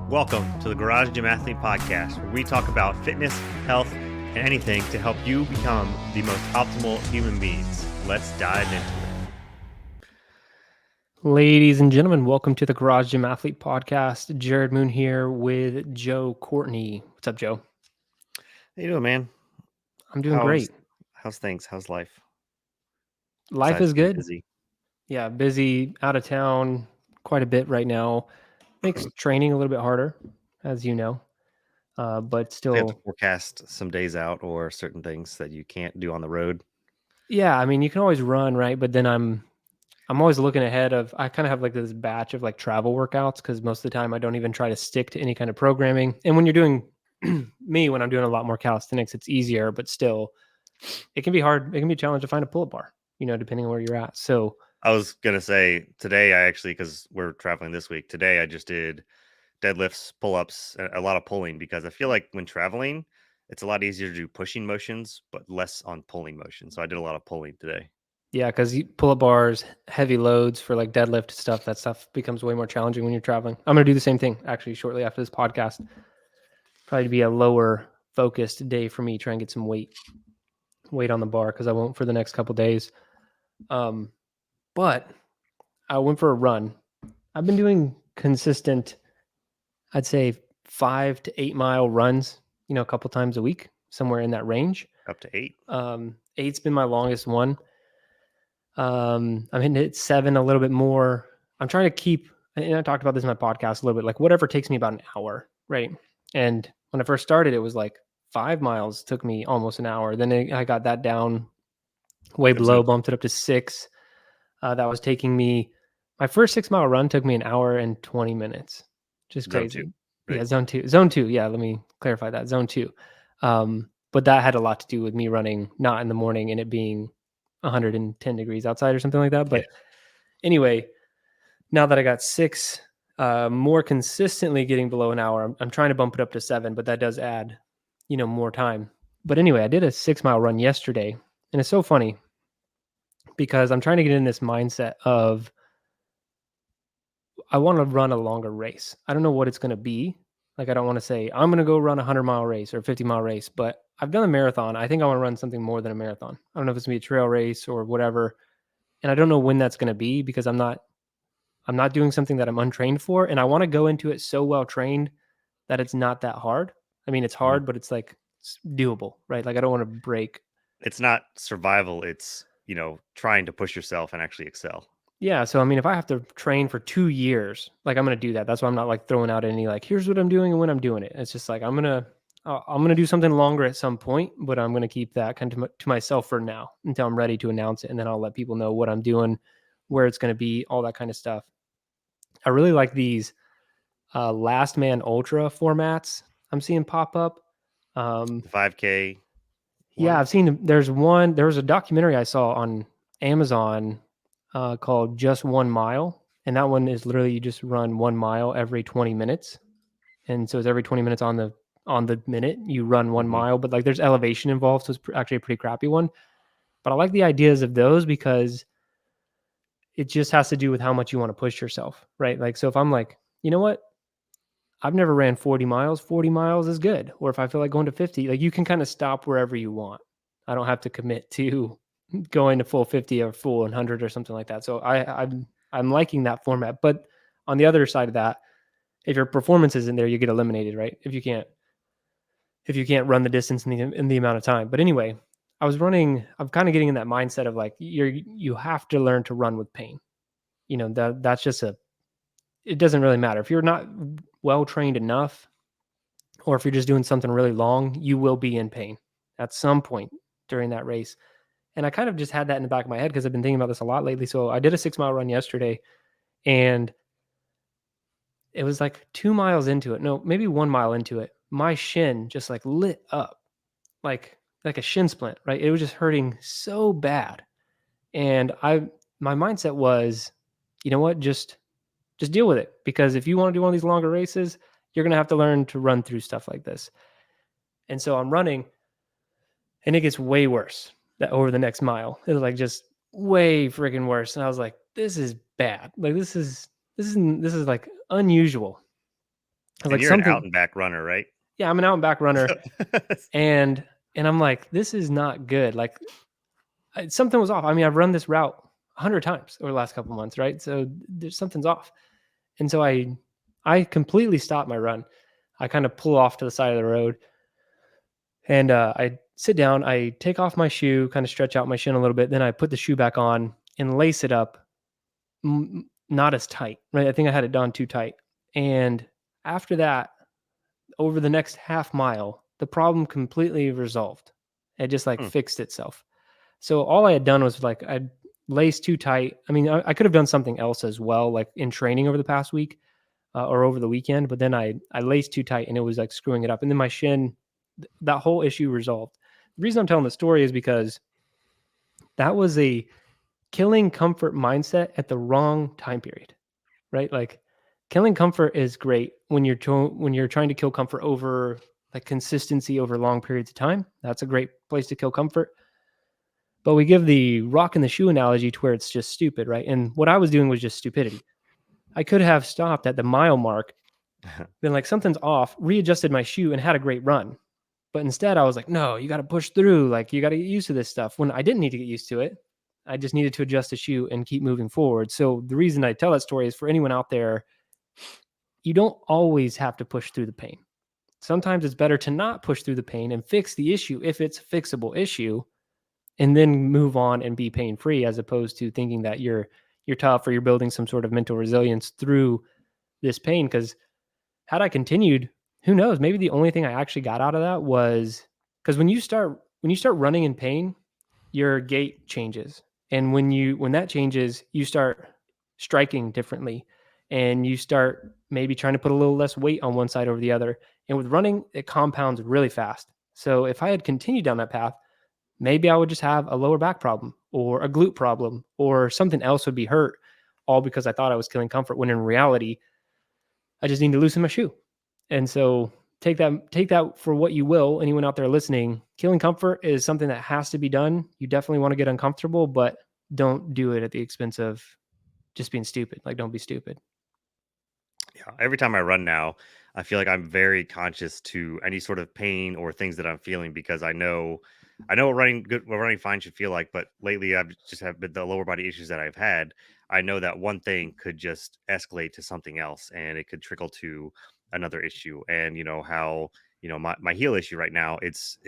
Welcome to the Garage Gym Athlete Podcast, where we talk about fitness, health, and anything to help you become the most optimal human beings. Let's dive into it. Ladies and gentlemen, welcome to the Garage Gym Athlete Podcast. Jerred Moon here with Joe Courtney. What's up, Joe? How you doing, man? I'm doing great. How's things? How's life? Life Besides is being good. busy. Yeah, busy, out of town quite a bit right now. Makes training a little bit harder, as you know, but You have to still. forecast some days out or certain things that you can't do on the road. Yeah, I mean, you can always run, right? But then I'm always looking ahead of. I kind of have like this batch of like travel workouts because most of the time I don't even try to stick to any kind of programming. And when you're doing when I'm doing a lot more calisthenics, it's easier, but still. It can be hard. It can be a challenge to find a pull-up bar, depending on where you're at. So I was going to say today, because we're traveling this week, today I just did deadlifts, pull-ups, a lot of pulling, because I feel like when traveling, it's a lot easier to do pushing motions, but less on pulling motions. So I did a lot of pulling today. yeah, because pull-up bars, heavy loads for like deadlift stuff, that stuff becomes way more challenging when you're traveling. I'm going to do the same thing actually shortly after this podcast. Probably be a lower focused day for me, try and get some weight on the bar because I won't for the next couple days. But I went for a run. I've been doing consistent, I'd say 5 to 8 mile runs, a couple times a week, somewhere in that range. Up to 8. 8's been my longest one. I'm hitting it 7 a little bit more. I'm trying to keep, and I talked about this in my podcast a little bit, like whatever takes me about an hour, right? And when I first started, it was like 5 miles took me almost an hour. Then I got that down way below, bumped it up to 6. That was taking me, my first 6 mile run took me an hour and 20 minutes. Just crazy. Zone 2, right? Yeah, zone two. Yeah, let me clarify that. Zone 2. But that had a lot to do with me running not in the morning and it being 110 degrees outside or something like that. But anyway, now that I got 6, more consistently getting below an hour, I'm trying to bump it up to 7, but that does add, more time. But anyway, I did a 6 mile run yesterday, and it's so funny because I'm trying to get in this mindset of I want to run a longer race. I don't know what it's going to be. Like, I don't want to say I'm going to go run a 100-mile race or a 50-mile race, but I've done a marathon. I think I want to run something more than a marathon. I don't know if it's going to be a trail race or whatever. And I don't know when that's going to be because I'm not doing something that I'm untrained for. And I want to go into it so well trained that it's not that hard. I mean, it's hard, but it's like it's doable, right? Like I don't want to break. It's not survival. It's, trying to push yourself and actually excel. Yeah. So, I mean, if I have to train for 2 years, like I'm going to do that. That's why I'm not like throwing out any, like, here's what I'm doing and when I'm doing it. It's just like, I'm going to do something longer at some point, but I'm going to keep that kind of to myself for now until I'm ready to announce it. And then I'll let people know what I'm doing, where it's going to be, all that kind of stuff. I really like these last man ultra formats I'm seeing pop up. 5K. Yeah, I've seen there was a documentary I saw on Amazon called Just 1 Mile. And that one is literally you just run 1 mile every 20 minutes. And so it's every 20 minutes on the minute you run 1 mile, but like there's elevation involved. So it's actually a pretty crappy one. But I like the ideas of those because it just has to do with how much you want to push yourself, right? Like, so if I'm like, you know what? I've never ran 40 miles. 40 miles is good. Or if I feel like going to 50, like you can kind of stop wherever you want. I don't have to commit to going to full 50 or full 100 or something like that. So I'm liking that format. But on the other side of that, if your performance isn't there, you get eliminated, right? If you can't run the distance in the amount of time. But anyway, I'm kind of getting in that mindset of like you have to learn to run with pain. That's just it doesn't really matter. If you're not well trained enough, or if you're just doing something really long, you will be in pain at some point during that race. And I kind of just had that in the back of my head because I've been thinking about this a lot lately. So I did a 6 mile run yesterday and it was like 2 miles into it. No, maybe 1 mile into it. My shin just like lit up like a shin splint, right? It was just hurting so bad. And my mindset was, you know what? Just deal with it. Because if you want to do one of these longer races, you're going to have to learn to run through stuff like this. And so I'm running and it gets way worse over the next mile. It was like just way freaking worse. And I was like, this is bad. Like this is like unusual. I was And like, you're an out something. and back runner, right? Yeah, I'm an out and back runner, and I'm like, this is not good. Like something was off. I mean, I've run this route 100 times over the last couple months, right? So there's something's off, and so I completely stopped my run. I kind of pull off to the side of the road, and I sit down. I take off my shoe, kind of stretch out my shin a little bit. Then I put the shoe back on and lace it up, not as tight, right? I think I had it done too tight, and after that, over the next half mile, the problem completely resolved. It just like Hmm. fixed itself. So all I had done was like I'd laced too tight. I mean, I could have done something else as well, like in training over the past week or over the weekend. But then I laced too tight and it was like screwing it up. And then my shin, that whole issue resolved. The reason I'm telling the story is because that was a killing comfort mindset at the wrong time period, right? Like killing comfort is great when when you're trying to kill comfort over like consistency over long periods of time. That's a great place to kill comfort. But we give the rock and the shoe analogy to where it's just stupid, right? And what I was doing was just stupidity. I could have stopped at the mile mark, been like, something's off, readjusted my shoe, and had a great run. But instead, I was like, no, you got to push through. Like, you got to get used to this stuff. When I didn't need to get used to it, I just needed to adjust the shoe and keep moving forward. So, the reason I tell that story is for anyone out there, you don't always have to push through the pain. Sometimes it's better to not push through the pain and fix the issue if it's a fixable issue and then move on and be pain free as opposed to thinking that you're tough or you're building some sort of mental resilience through this pain. Because had I continued, who knows, maybe the only thing I actually got out of that was because when you start running in pain, your gait changes, and when that changes, you start striking differently, and you start maybe trying to put a little less weight on one side over the other, and with running it compounds really fast. So if I had continued down that path, maybe I would just have a lower back problem or a glute problem or something else would be hurt, all because I thought I was killing comfort when in reality I just need to loosen my shoe. And so take that for what you will. Anyone out there listening, killing comfort is something that has to be done. You definitely want to get uncomfortable, but don't do it at the expense of just being stupid. Like don't be stupid. Yeah, every time I run now, I feel like I'm very conscious to any sort of pain or things that I'm feeling because I know what running fine should feel like. But lately, I've just have been the lower body issues that I've had. I know that one thing could just escalate to something else, and it could trickle to another issue. And you know how my heel issue right now, it's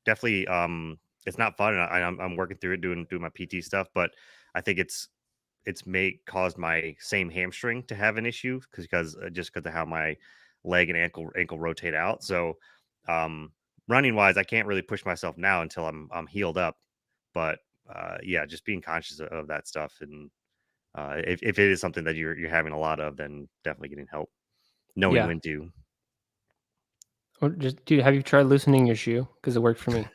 definitely it's not fun, and I'm working through it, doing my PT stuff, but I think it's made caused my same hamstring to have an issue because just because of how my leg and ankle rotate out. So, um, running wise, I can't really push myself now until I'm healed up. But yeah, just being conscious of that stuff, and if it is something that you're having a lot of, then definitely getting help, knowing Yeah. when to. Or just dude, have you tried loosening your shoe? Because it worked for me.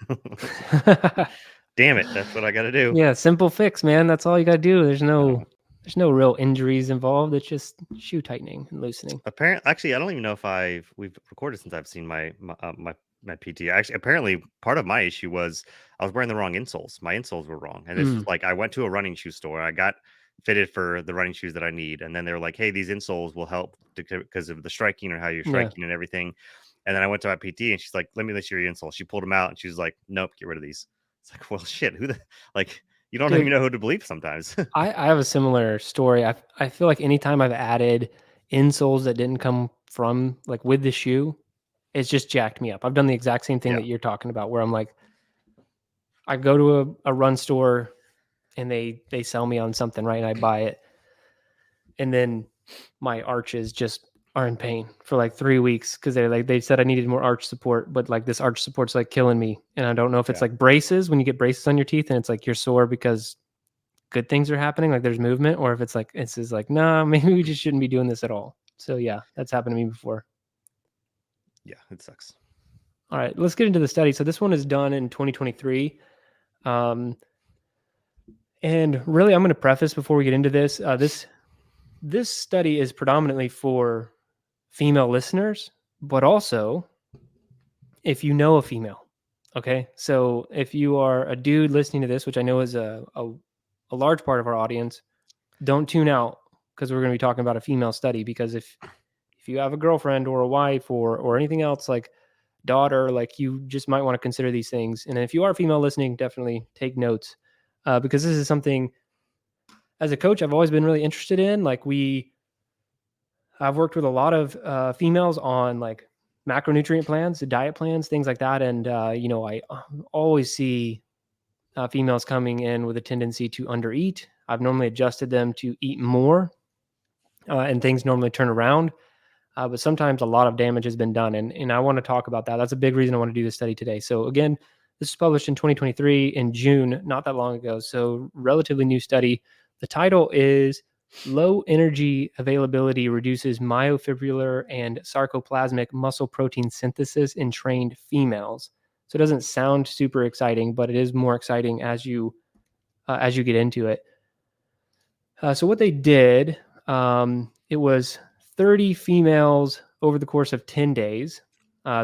Damn it, that's what I got to do. Yeah, simple fix, man. That's all you gotta do. Oh. There's no real injuries involved. It's just shoe tightening and loosening. Apparently, actually, I don't even know if we've recorded since I've seen my PT. Actually, apparently, part of my issue was I was wearing the wrong insoles. My insoles were wrong, and this was Mm, like I went to a running shoe store. I got fitted for the running shoes that I need, and then they were like, "Hey, these insoles will help because of the striking or how you're yeah. striking and everything." And then I went to my PT, and she's like, "Let me list your insoles." She pulled them out, and she was like, "Nope, get rid of these." It's like, well, shit. Who the like? You don't even Dude, know who to believe sometimes. I have a similar story. I feel like anytime I've added insoles that didn't come from like with the shoe, it's just jacked me up. I've done the exact same thing Yeah, that you're talking about where I'm like, I go to a run store and they sell me on something, right? And I buy it. And then my arches just are in pain for like 3 weeks because they said I needed more arch support, but like this arch support's like killing me. And I don't know if it's yeah, like braces when you get braces on your teeth and it's like you're sore because good things are happening, like there's movement, or if it's like it's just like, nah, maybe we just shouldn't be doing this at all. So yeah, that's happened to me before. yeah. It sucks. All right, let's get into the study. So this one is done in 2023. Um, and really, I'm going to preface before we get into this. This study is predominantly for female listeners, but also if you know a female. Okay, so if you are a dude listening to this, which I know is a large part of our audience, don't tune out because we're going to be talking about a female study. Because if you have a girlfriend or a wife or anything else, like daughter, like you just might want to consider these things. And if you are female listening, definitely take notes, because this is something as a coach I've always been really interested in. I've worked with a lot of females on like macronutrient plans, diet plans, things like that. And, I always see females coming in with a tendency to undereat. I've normally adjusted them to eat more, and things normally turn around. But sometimes a lot of damage has been done. And I want to talk about that. That's a big reason I want to do this study today. So, again, this was published in 2023 in June, not that long ago. So, relatively new study. The title is Low Energy Availability Reduces Myofibrillar and Sarcoplasmic Muscle Protein Synthesis in Trained Females. So, it doesn't sound super exciting, but it is more exciting as you get into it. So, what they did, it was 30 females over the course of 10 days.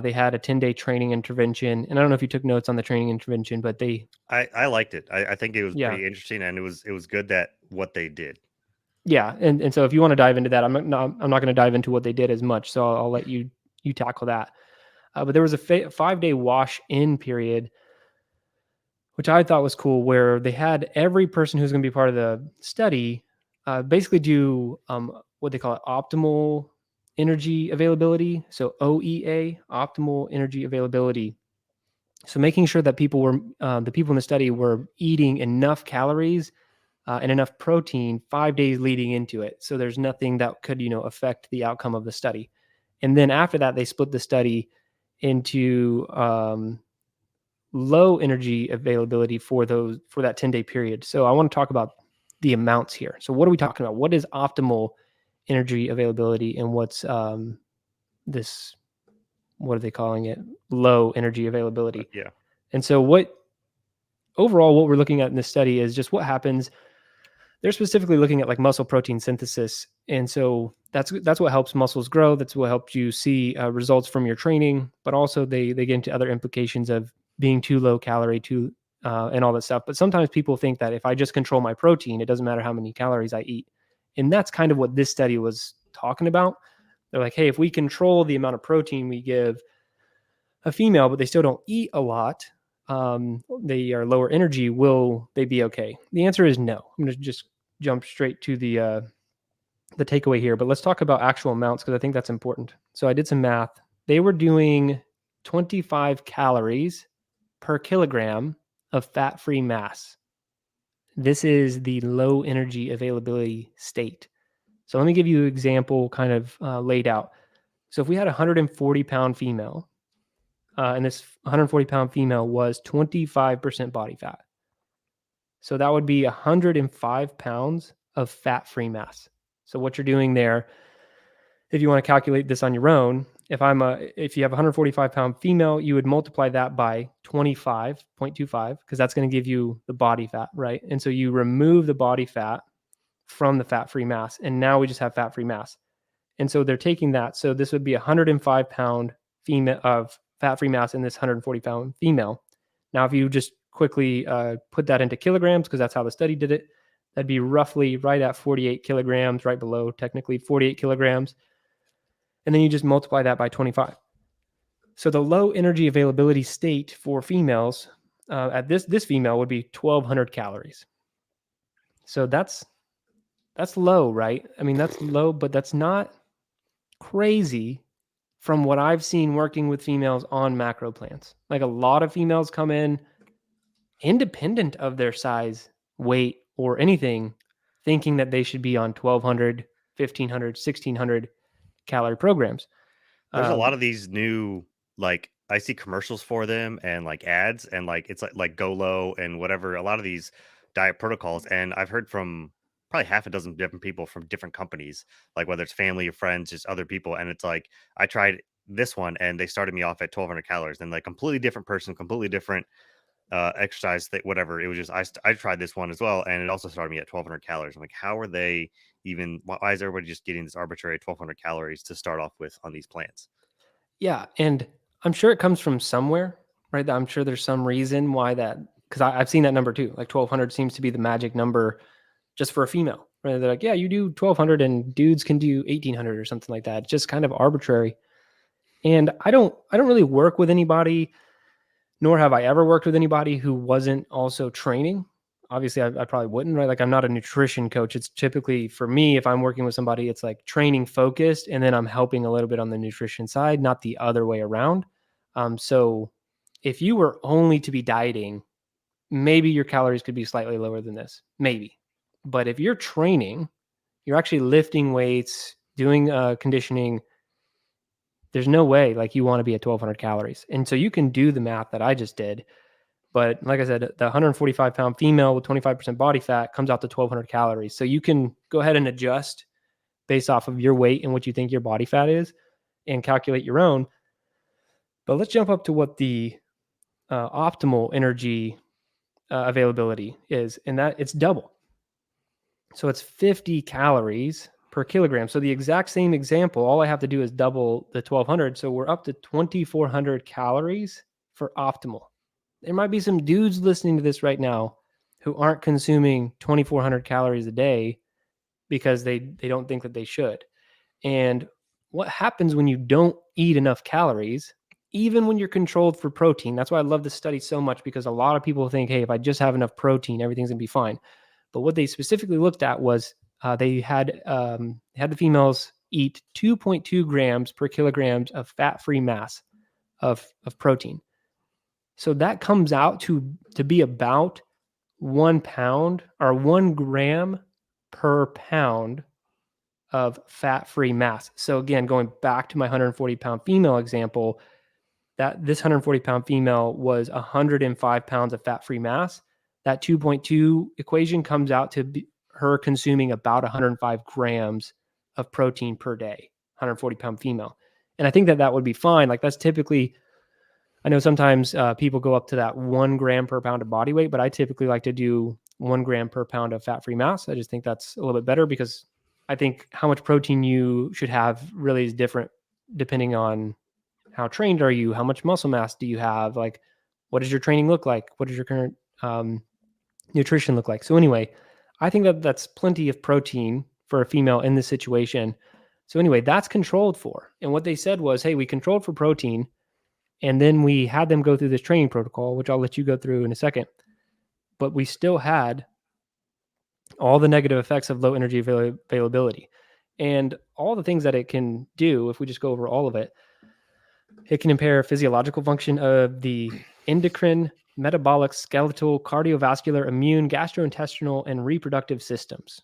They had a 10-day training intervention. And I don't know if you took notes on the training intervention, but I liked it. I think it was yeah. pretty interesting, and it was good that what they did. Yeah. And so if you want to dive into that, I'm not going to dive into what they did as much. So I'll let you tackle that. But there was a 5-day wash in period, which I thought was cool, where they had every person who's going to be part of the study basically do what they call it, optimal energy availability. So OEA, optimal energy availability. So making sure that the people in the study were eating enough calories and enough protein 5 days leading into it. So there's nothing that could, affect the outcome of the study. And then after that, they split the study into low energy availability for that 10-day period. So I want to talk about the amounts here. So what are we talking about? What is optimal energy availability, and what's this? What are they calling it? Low energy availability. Yeah. And so what we're looking at in this study is just what happens. They're specifically looking at like muscle protein synthesis, and so that's what helps muscles grow. That's what helps you see results from your training. But also they get into other implications of being too low calorie, and all that stuff. But sometimes people think that if I just control my protein, it doesn't matter how many calories I eat, and that's kind of what this study was talking about. They're like, hey, if we control the amount of protein we give a female, but they still don't eat a lot, they are lower energy, will they be okay? The answer is no. I'm going to just jump straight to the takeaway here, but let's talk about actual amounts because I think that's important. So I did some math. They were doing 25 calories per kilogram of fat-free mass. This is the low energy availability state. So let me give you an example kind of laid out. So if we had a 140-pound female, and this 140-pound female was 25% body fat. So that would be 105 pounds of fat-free mass. So what you're doing there, if you want to calculate this on your own, if you have a 145-pound female, you would multiply that by 25.25 because that's going to give you the body fat, right? And so you remove the body fat from the fat-free mass, and now we just have fat-free mass. And so they're taking that. So this would be 105-pound female of fat-free mass in this 140-pound female. Now, if you just quickly put that into kilograms, because that's how the study did it, that'd be roughly right at 48 kilograms, right below technically 48 kilograms. And then you just multiply that by 25. So the low energy availability state for females at this female would be 1,200 calories. So that's low, right? I mean, that's low, but that's not crazy from what I've seen working with females on macro plans. Like a lot of females come in independent of their size, weight, or anything, thinking that they should be on 1,200, 1,500, 1,600 calorie programs. There's a lot of these new, like, I see commercials for them and like ads, and like it's like go low and whatever. A lot of these diet protocols, and I've heard from probably half a dozen different people from different companies, like whether it's family or friends, just other people. And it's like I tried this one, and they started me off at 1,200 calories, and like completely different person, completely different exercise whatever. It was just I tried this one as well, and it also started me at 1,200 calories. I'm like, how are they even? Why is everybody just getting this arbitrary 1,200 calories to start off with on these plants? Yeah, and I'm sure it comes from somewhere, right? I'm sure there's some reason why that, because I've seen that number too. Like 1,200 seems to be the magic number just for a female, Right? They're like, yeah, you do 1200 and dudes can do 1800 or something like that. It's just kind of arbitrary. And I don't really work with anybody, nor have I ever worked with anybody who wasn't also training. Obviously, I probably wouldn't, right? Like, I'm not a nutrition coach. It's typically for me, if I'm working with somebody, it's like training focused, and then I'm helping a little bit on the nutrition side, not the other way around. So if you were only to be dieting, maybe your calories could be slightly lower than this, maybe. But if you're training, you're actually lifting weights, doing conditioning, there's no way like you want to be at 1200 calories. And so you can do the math that I just did. But like I said, the 145-pound female with 25% body fat comes out to 1200 calories. So you can go ahead and adjust based off of your weight and what you think your body fat is and calculate your own. But let's jump up to what the optimal energy availability is, and that it's double. So it's 50 calories per kilogram. So the exact same example, all I have to do is double the 1200. So we're up to 2400 calories for optimal. There might be some dudes listening to this right now who aren't consuming 2400 calories a day because they don't think that they should. And what happens when you don't eat enough calories, even when you're controlled for protein? That's why I love this study so much, because a lot of people think, hey, if I just have enough protein, everything's going to be fine. But what they specifically looked at was they had the females eat 2.2 grams per kilograms of fat-free mass of protein. So that comes out to be about 1 pound or 1 gram per pound of fat-free mass. So again, going back to my 140-pound female example, that this 140-pound female was 105 pounds of fat-free mass. That 2.2 equation comes out to be her consuming about 105 grams of protein per day, 140-pound female. And I think that would be fine. Like, that's typically, I know sometimes people go up to that 1 gram per pound of body weight, but I typically like to do 1 gram per pound of fat-free mass. I just think that's a little bit better, because I think how much protein you should have really is different depending on how trained are you, how much muscle mass do you have, like what does your training look like, what does your current nutrition look like. So anyway, I think that that's plenty of protein for a female in this situation. So anyway, that's controlled for. And what they said was, hey, we controlled for protein, and then we had them go through this training protocol, which I'll let you go through in a second. But we still had all the negative effects of low energy availability and all the things that it can do. If we just go over all of it, it can impair physiological function of the endocrine, metabolic, skeletal, cardiovascular, immune, gastrointestinal, and reproductive systems.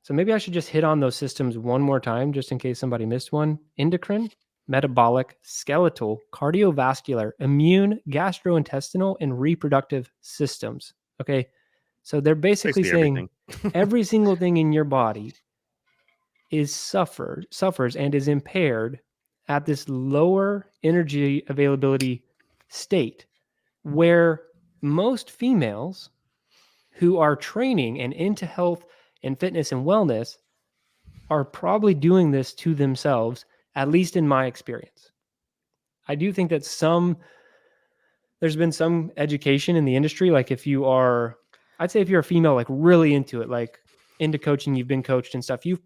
So maybe I should just hit on those systems one more time, just in case somebody missed one. Endocrine, metabolic, skeletal, cardiovascular, immune, gastrointestinal, and reproductive systems. Okay. So they're basically Basically saying everything. every single thing in your body suffers and is impaired at this lower energy availability state, where most females who are training and into health and fitness and wellness are probably doing this to themselves, at least in my experience. I do think that there's been some education in the industry. Like, I'd say if you're a female, like really into it, like into coaching, you've been coached and stuff, you've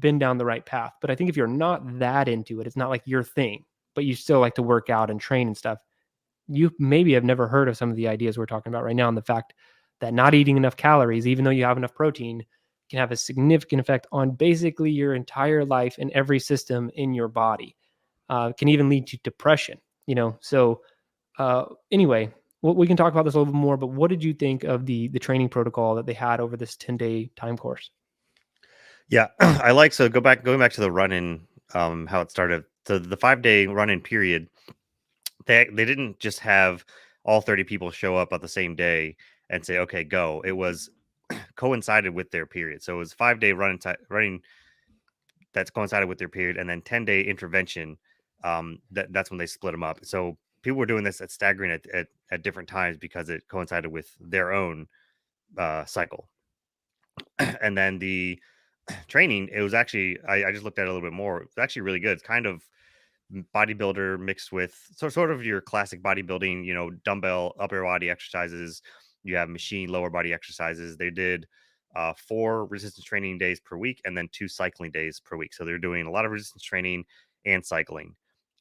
been down the right path. But I think if you're not that into it, it's not like your thing, but you still like to work out and train and stuff, you maybe have never heard of some of the ideas we're talking about right now. And the fact that not eating enough calories, even though you have enough protein, can have a significant effect on basically your entire life and every system in your body. Can even lead to depression, So anyway, we can talk about this a little bit more, but what did you think of the training protocol that they had over this 10-day time course? Yeah, so going back to the run-in, how it started. The 5-day run-in period, they didn't just have all 30 people show up at the same day and say, okay, go. It was coincided with their period. So it was 5-day running that's coincided with their period, and then 10-day intervention. That's when they split them up. So people were doing this at staggering at different times because it coincided with their own cycle. And then the training, it was actually, I just looked at it a little bit more. It's actually really good. It's kind of bodybuilder mixed with sort of your classic bodybuilding, dumbbell upper body exercises. You have machine lower body exercises. They did 4 resistance training days per week and then 2 cycling days per week. So they're doing a lot of resistance training and cycling,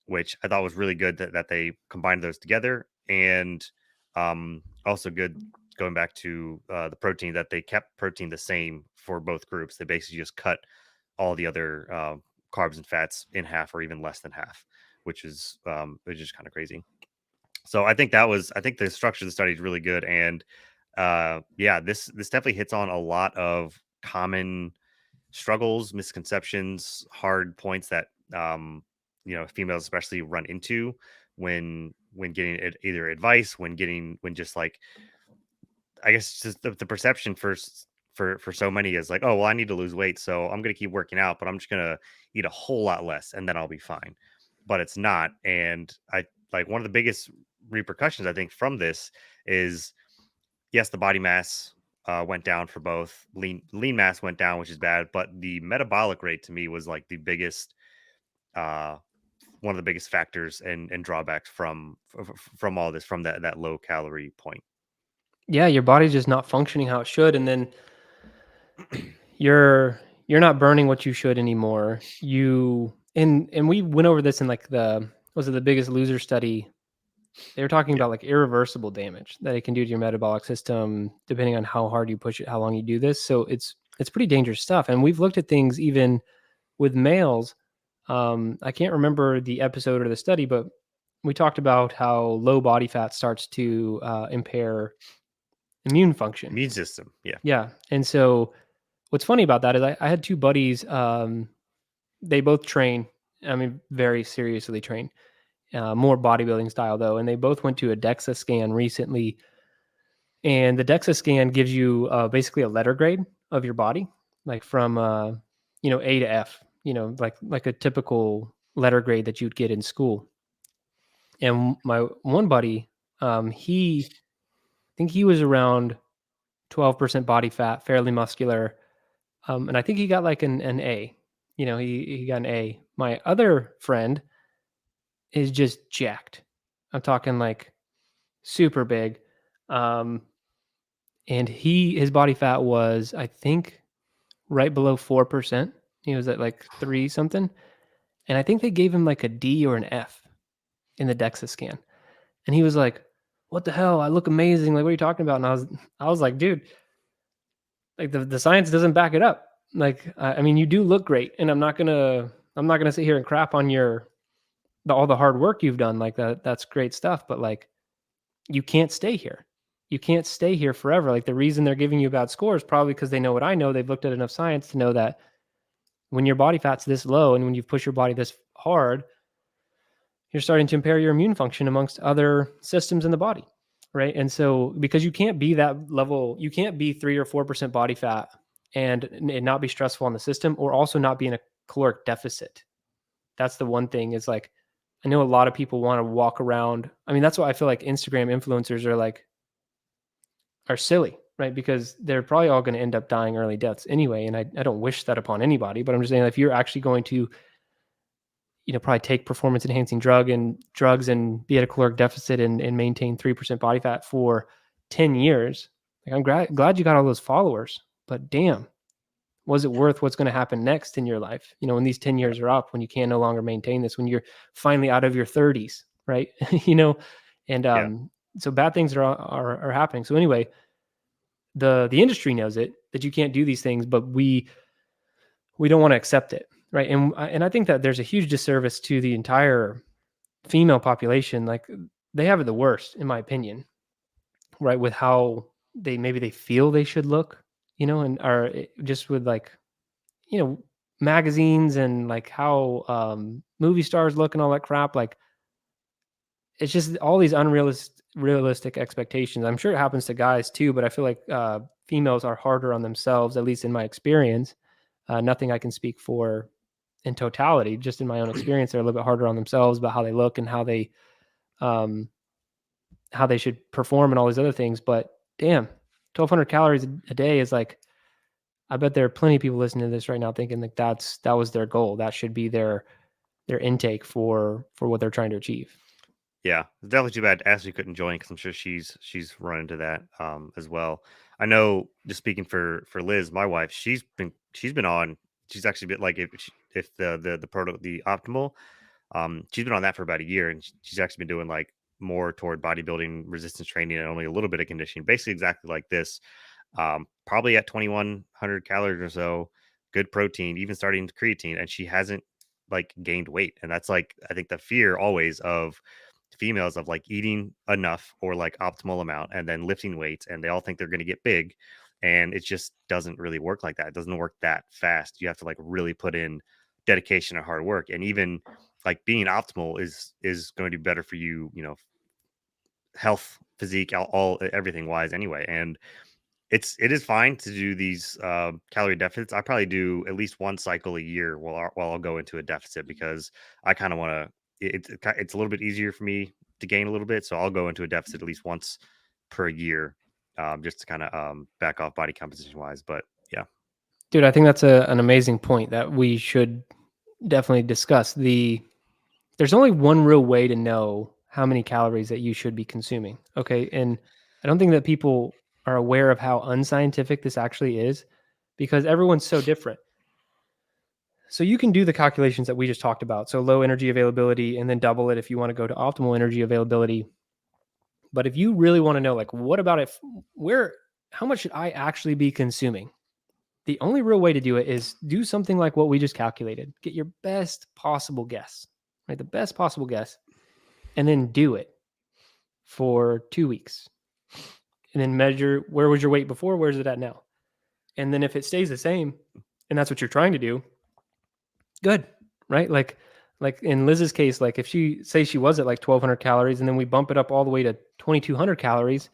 which I thought was really good that they combined those together. And also good going back to the protein, that they kept protein the same for both groups. They basically just cut all the other carbs and fats in half or even less than half, which is kind of crazy. So I think the structure of the study is really good. And yeah, this definitely hits on a lot of common struggles, misconceptions, hard points that females especially run into when getting either advice, when just like, I guess just the perception for so many is like, oh well, I need to lose weight, so I'm gonna keep working out, but I'm just gonna eat a whole lot less and then I'll be fine. But it's not. And I like one of the biggest repercussions I think from this is, yes, the body mass went down for both. Lean mass went down, which is bad, but the metabolic rate to me was like the biggest uh one of the biggest factors and drawbacks from all this, from that low calorie point. Yeah, your body's just not functioning how it should, and then you're you're not burning what you should anymore. And we went over this in like the was it the Biggest Loser study. They were talking Yeah. about like irreversible damage that it can do to your metabolic system depending on how hard you push it, how long you do this. So it's pretty dangerous stuff. And we've looked at things even with males. I can't remember the episode or the study, but we talked about how low body fat starts to impair immune function. Immune system. Yeah. Yeah, and so what's funny about that is I had two buddies. They both train. I mean, very seriously train. More bodybuilding style though, and they both went to a DEXA scan recently. And the DEXA scan gives you basically a letter grade of your body, like from A to F. Like a typical letter grade that you'd get in school. And my one buddy, he I think he was around 12% body fat, fairly muscular. And I think he got like an A. He got an A. My other friend is just jacked. I'm talking like super big. Um, and his body fat was, I think, right below 4%. He was at like 3 something. And I think they gave him like a D or an F in the DEXA scan. And he was like, "What the hell? I look amazing. Like, what are you talking about?" And I was like, "Dude, like the science doesn't back it up. Like, I mean, you do look great, and I'm not gonna sit here and crap on all the hard work you've done. Like that's great stuff, but like you can't stay here. You can't stay here forever. Like the reason they're giving you a bad score is probably because they know what I know. They've looked at enough science to know that when your body fat's this low and when you push your body this hard, you're starting to impair your immune function amongst other systems in the body, right? And so because you can't be that level, you can't be 3 or 4% body fat and it not be stressful on the system, or also not be in a caloric deficit. That's the one thing is like, I know a lot of people want to walk around. I mean, that's why I feel like Instagram influencers are silly, right? Because they're probably all going to end up dying early deaths anyway. And I don't wish that upon anybody, but I'm just saying if you're actually going to, probably take performance enhancing drugs and be at a caloric deficit and maintain 3% body fat for 10 years, like I'm glad you got all those followers, but damn, was it worth what's going to happen next in your life? When these 10 years are up, when you can no longer maintain this, when you're finally out of your 30s, right? And Yeah. so bad things are happening. So anyway, the industry knows it, that you can't do these things, but we don't want to accept it, right? And I think that there's a huge disservice to the entire female population. Like they have it the worst, in my opinion, right? With how they feel they should look, and are just with like you know magazines and like how movie stars look and all that crap. Like it's just all these realistic expectations. I'm sure it happens to guys too, but I feel like females are harder on themselves, at least in my experience. Nothing I can speak for in totality, just in my own experience. They're a little bit harder on themselves about how they look and um, how they should perform and all these other things. But damn, 1,200 calories a day is like, I bet there are plenty of people listening to this right now thinking like that was their goal. That should be their intake for what they're trying to achieve. Yeah, it's definitely too bad Ashley couldn't join because I'm sure she's run into that as well. I know, just speaking for Liz, my wife, she's been on. She's actually been like, if the optimal, she's been on that for about a year, and she's actually been doing like more toward bodybuilding, resistance training, and only a little bit of conditioning, basically exactly like this. Probably at 2,100 calories or so, good protein, even starting creatine, and she hasn't like gained weight. And that's like, I think the fear always of females of like eating enough or like optimal amount and then lifting weights, and they all think they're going to get big. And it just doesn't really work like that. It doesn't work that fast. You have to like really put in dedication and hard work. And even like being optimal is going to be better for you, health, physique, all everything wise anyway. And it is fine to do these calorie deficits. I probably do at least one cycle a year while I'll go into a deficit, because I kind of want to. It's a little bit easier for me to gain a little bit, so I'll go into a deficit at least once per year, just to kind of back off body composition wise. But yeah. Dude, I think that's an amazing point that we should definitely discuss. There's only one real way to know how many calories that you should be consuming. Okay. And I don't think that people are aware of how unscientific this actually is, because everyone's so different. So you can do the calculations that we just talked about. So low energy availability, and then double it if you want to go to optimal energy availability. But if you really want to know, like, what about if how much should I actually be consuming? The only real way to do it is do something like what we just calculated. Get your best possible guess, right? The best possible guess, and then do it for 2 weeks. And then measure, where was your weight before? Where's it at now? And then if it stays the same, and that's what you're trying to do, good, right? Like in Liz's case, like if she was at like 1,200 calories, and then we bump it up all the way to 2,200 calories,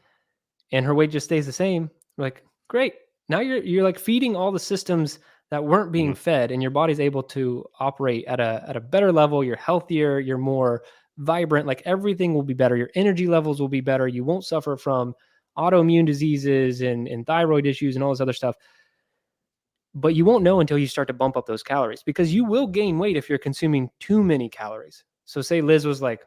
and her weight just stays the same, like, great. Now you're like feeding all the systems that weren't being Mhm. fed, and your body's able to operate at a better level. You're healthier, you're more vibrant, like everything will be better. Your energy levels will be better. You won't suffer from autoimmune diseases and thyroid issues and all this other stuff. But you won't know until you start to bump up those calories, because you will gain weight if you're consuming too many calories. So say Liz was like,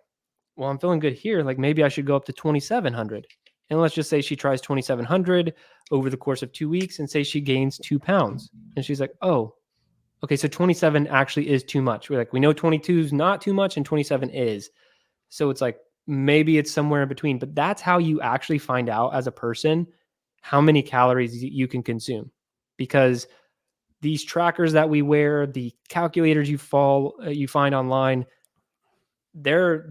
well, I'm feeling good here. Like maybe I should go up to 2,700. And let's just say she tries 2,700 over the course of 2 weeks, and say she gains 2 pounds. And she's like, oh, okay, so 27 actually is too much. We're like, we know 22 is not too much and 27 is. So it's like, maybe it's somewhere in between. But that's how you actually find out as a person how many calories you can consume. Because these trackers that we wear, the calculators you find online, they're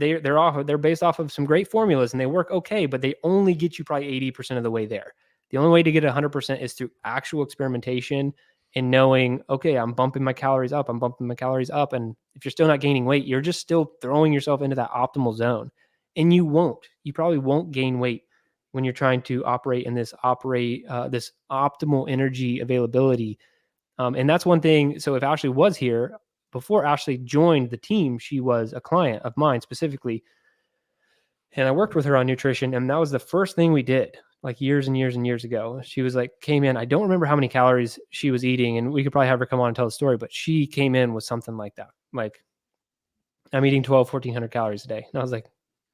based off of some great formulas, and they work okay, but they only get you probably 80% of the way there. The only way to get 100% is through actual experimentation and knowing, okay, I'm bumping my calories up, and if you're still not gaining weight, you're just still throwing yourself into that optimal zone. And you probably won't gain weight when you're trying to operate in this optimal energy availability. And that's one thing. So if Ashley was here, before Ashley joined the team, she was a client of mine specifically. And I worked with her on nutrition. And that was the first thing we did, like years and years and years ago. She was like, came in. I don't remember how many calories she was eating. And we could probably have her come on and tell the story, but she came in with something like that. Like, I'm eating 1,400 calories a day. And I was like,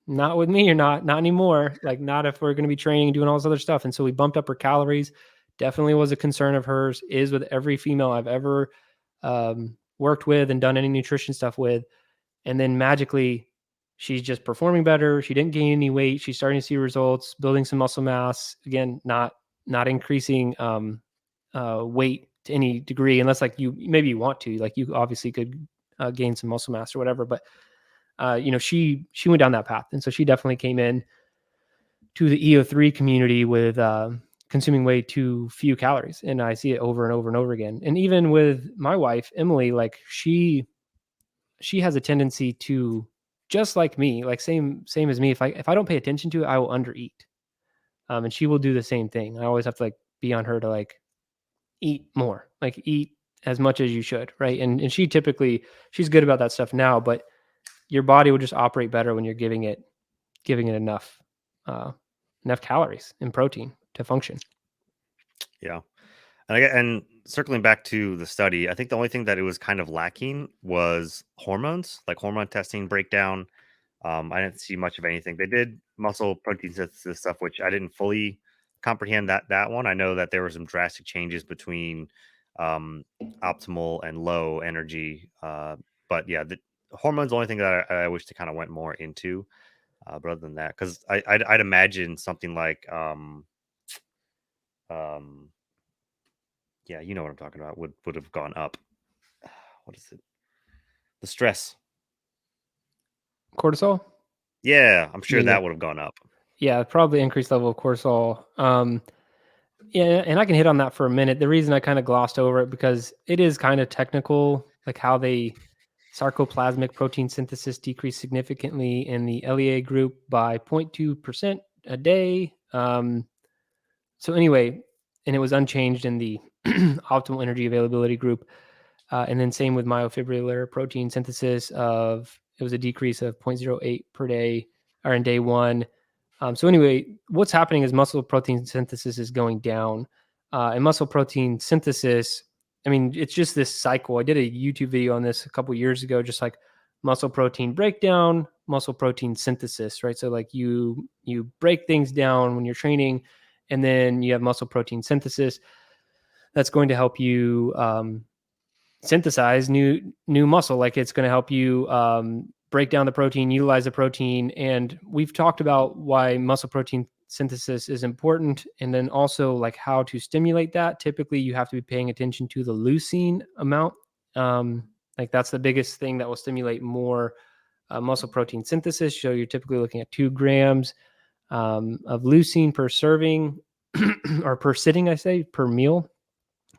not with me, or not anymore. Like, not if we're going to be training and doing all this other stuff. And so we bumped up her calories. Definitely was a concern of hers, is with every female I've ever worked with and done any nutrition stuff with. And then magically, she's just performing better. She didn't gain any weight. She's starting to see results, building some muscle mass. Again, not increasing weight to any degree, unless like you want to. Like you obviously could gain some muscle mass or whatever, but she went down that path, and so she definitely came in to the EO3 community with consuming way too few calories. And I see it over and over and over again. And even with my wife, Emily, like she has a tendency to, just like me, like same as me. If I don't pay attention to it, I will undereat. And she will do the same thing. I always have to like be on her to like eat more, like eat as much as you should, right? And she's good about that stuff now, but your body will just operate better when you're giving it enough uh, enough calories and protein to function. Yeah. And circling back to the study, I think the only thing that it was kind of lacking was hormones, like hormone testing breakdown. I didn't see much of anything. They did muscle protein synthesis stuff, which I didn't fully comprehend that one. I know that there were some drastic changes between um, optimal and low energy, but yeah, the hormones the only thing that I wish they kind of went more into. But other than that, because I'd imagine something like um, yeah, you know what I'm talking about, would have gone up. What is it? The stress. Cortisol? Yeah, I'm sure Yeah, yeah. that would have gone up. Yeah, probably increased level of cortisol. Yeah, and I can hit on that for a minute. The reason I kind of glossed over it because it is kind of technical, like how they sarcoplasmic protein synthesis decreased significantly in the LEA group by 0.2% a day. So anyway, and it was unchanged in the optimal energy availability group. And then same with myofibrillar protein synthesis of it was a decrease of 0.08 per day or in day one. So anyway, what's happening is muscle protein synthesis is going down. And muscle protein synthesis, I mean, it's just this cycle. I did a YouTube video on this a couple years ago, just like muscle protein breakdown, muscle protein synthesis, right? So like you break things down when you're training, and then you have muscle protein synthesis that's going to help you synthesize new muscle. Like it's going to help you break down the protein, utilize the protein. And we've talked about why muscle protein synthesis is important, and then also like how to stimulate that. Typically you have to be paying attention to the leucine amount. Like that's the biggest thing that will stimulate more muscle protein synthesis. So you're typically looking at 2 grams of leucine per serving or per sitting, I say, per meal.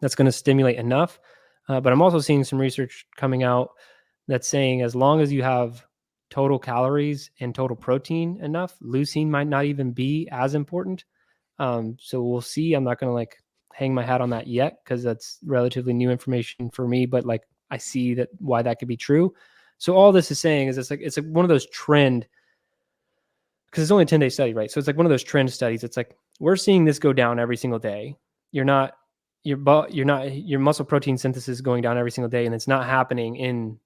That's going to stimulate enough. But I'm also seeing some research coming out that's saying as long as you have total calories and total protein enough, leucine might not even be as important. So we'll see. I'm not going to like hang my hat on that yet because that's relatively new information for me. But like I see that why that could be true. So all this is saying is it's like one of those trend, because it's only a 10-day study, right? So it's like one of those trend studies. It's like we're seeing this go down every single day. You're not your muscle protein synthesis is going down every single day, and it's not happening in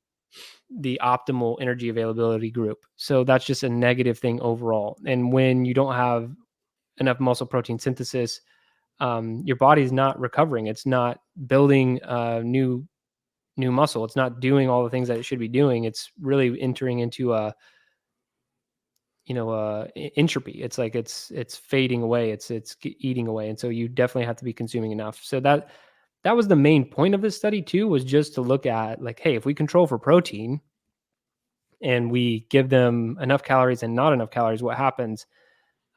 the optimal energy availability group. So that's just a negative thing overall. And when you don't have enough muscle protein synthesis, your body's not recovering. It's not building new muscle. It's not doing all the things that it should be doing. It's really entering into a entropy. It's like it's fading away. It's eating away, and so you definitely have to be consuming enough. So that was the main point of this study too, was just to look at like, hey, if we control for protein and we give them enough calories and not enough calories, what happens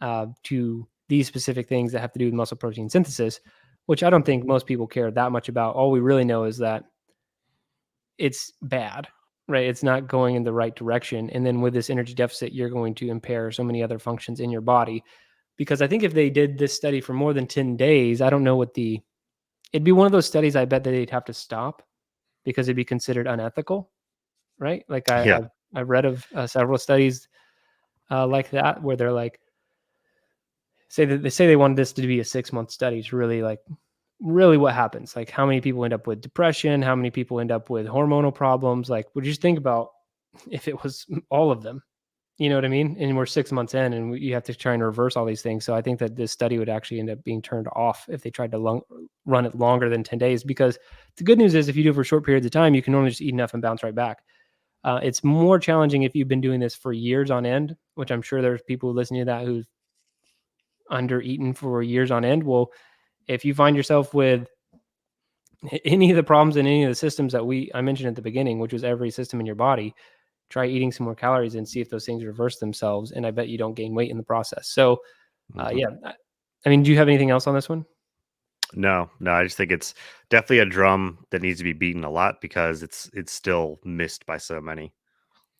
to these specific things that have to do with muscle protein synthesis, which I don't think most people care that much about. All we really know is that it's bad, right? It's not going in the right direction. And then with this energy deficit, you're going to impair so many other functions in your body. Because I think if they did this study for more than 10 days, I don't know it'd be one of those studies I bet that they'd have to stop because it'd be considered unethical, right? Like Yeah. I've read of several studies like that where they're like, they say they wanted this to be a 6-month study to really like really what happens, like how many people end up with depression, how many people end up with hormonal problems. Like would you just think about if it was all of them, you know what I mean? And we're 6 months in and you have to try and reverse all these things. So I think that this study would actually end up being turned off if they tried to run it longer than 10 days, because the good news is if you do it for short periods of time, you can only just eat enough and bounce right back. It's more challenging if you've been doing this for years on end, which I'm sure there's people listening to that who've under eaten for years on end. Well, if you find yourself with any of the problems in any of the systems that I mentioned at the beginning, which was every system in your body, try eating some more calories and see if those things reverse themselves. And I bet you don't gain weight in the process. So, Hmm. yeah. I mean, do you have anything else on this one? No, no, I just think it's definitely a drum that needs to be beaten a lot because it's still missed by so many.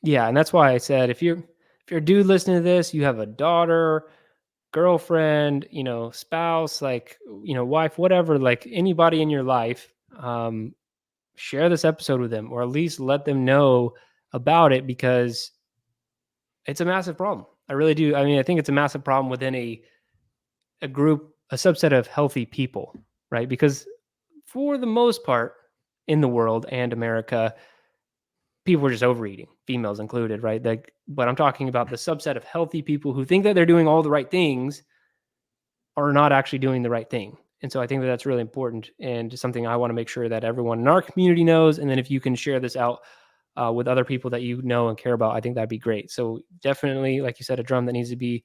Yeah, and that's why I said if you're a dude listening to this, you have a daughter, girlfriend, spouse, like wife, whatever, like anybody in your life, share this episode with them, or at least let them know about it, because it's a massive problem. I really do. I mean, I think it's a massive problem within a group, a subset of healthy people, right? Because for the most part in the world and America, people are just overeating, females included, right? Like, but I'm talking about the subset of healthy people who think that they're doing all the right things, are not actually doing the right thing. And so I think that that's really important and something I want to make sure that everyone in our community knows. And then if you can share this out with other people that you know and care about, I think that'd be great. So definitely, like you said, a drum that needs to be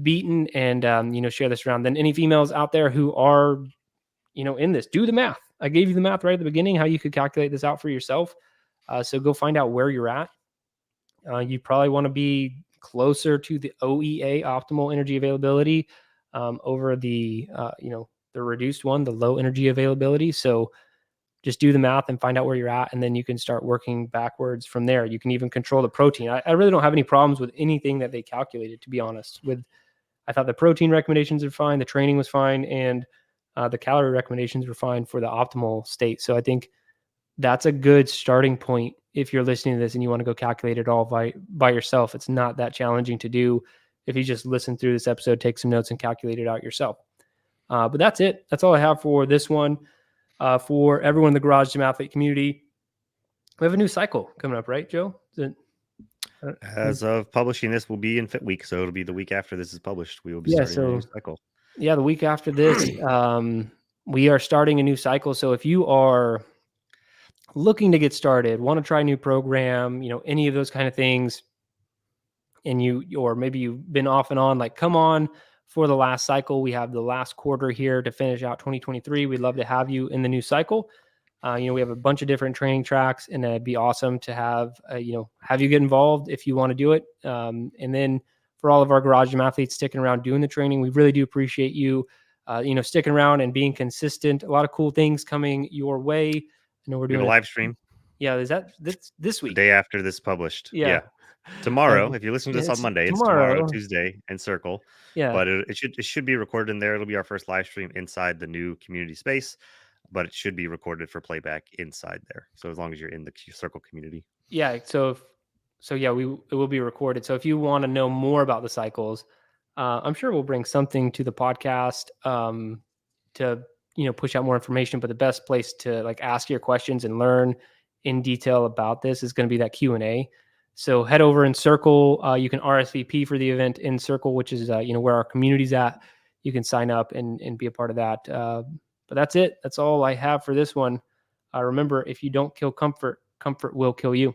beaten, and share this around. Then any females out there who are in this, do the math. I gave you the math right at the beginning, how you could calculate this out for yourself. So go find out where you're at. You probably want to be closer to the OEA, optimal energy availability, over the reduced one, the low energy availability. So just do the math and find out where you're at, and then you can start working backwards from there. You can even control the protein. I really don't have any problems with anything that they calculated, to be honest. I thought the protein recommendations are fine, the training was fine, and the calorie recommendations were fine for the optimal state. So I think that's a good starting point if you're listening to this and you want to go calculate it all by yourself. It's not that challenging to do if you just listen through this episode, take some notes, and calculate it out yourself. But that's it. That's all I have for this one. For everyone in the Garage Gym Athlete community, we have a new cycle coming up, right, Joe? As of publishing this, will be in Fit Week, so it'll be the week after this is published. We will be Yeah, starting a new so cycle. yeah, the week after this, we are starting a new cycle. So if you are looking to get started, want to try a new program, any of those kind of things, and or maybe you've been off and on, like, come on for the last cycle. We have the last quarter here to finish out 2023. We'd love to have you in the new cycle. We have a bunch of different training tracks, and it'd be awesome to have you get involved if you want to do it. And then for all of our Garage Gym athletes sticking around doing the training, we really do appreciate you, sticking around and being consistent. A lot of cool things coming your way. I know we're We have doing a live stream. Yeah, is that this week? The day after this published. Yeah. Tomorrow, if you listen to this on Monday, it's tomorrow, Tuesday, in Circle. Yeah. But it should be recorded in there. It'll be our first live stream inside the new community space, but it should be recorded for playback inside there. So as long as you're in the Circle community. Yeah. So yeah, it will be recorded. So if you want to know more about the cycles, I'm sure we'll bring something to the podcast to push out more information. But the best place to ask your questions and learn in detail about this is going to be that Q&A. So head over in Circle. You can RSVP for the event in Circle, which is where our community's at. You can sign up and be a part of that. But that's it. That's all I have for this one. Remember, if you don't kill comfort, comfort will kill you.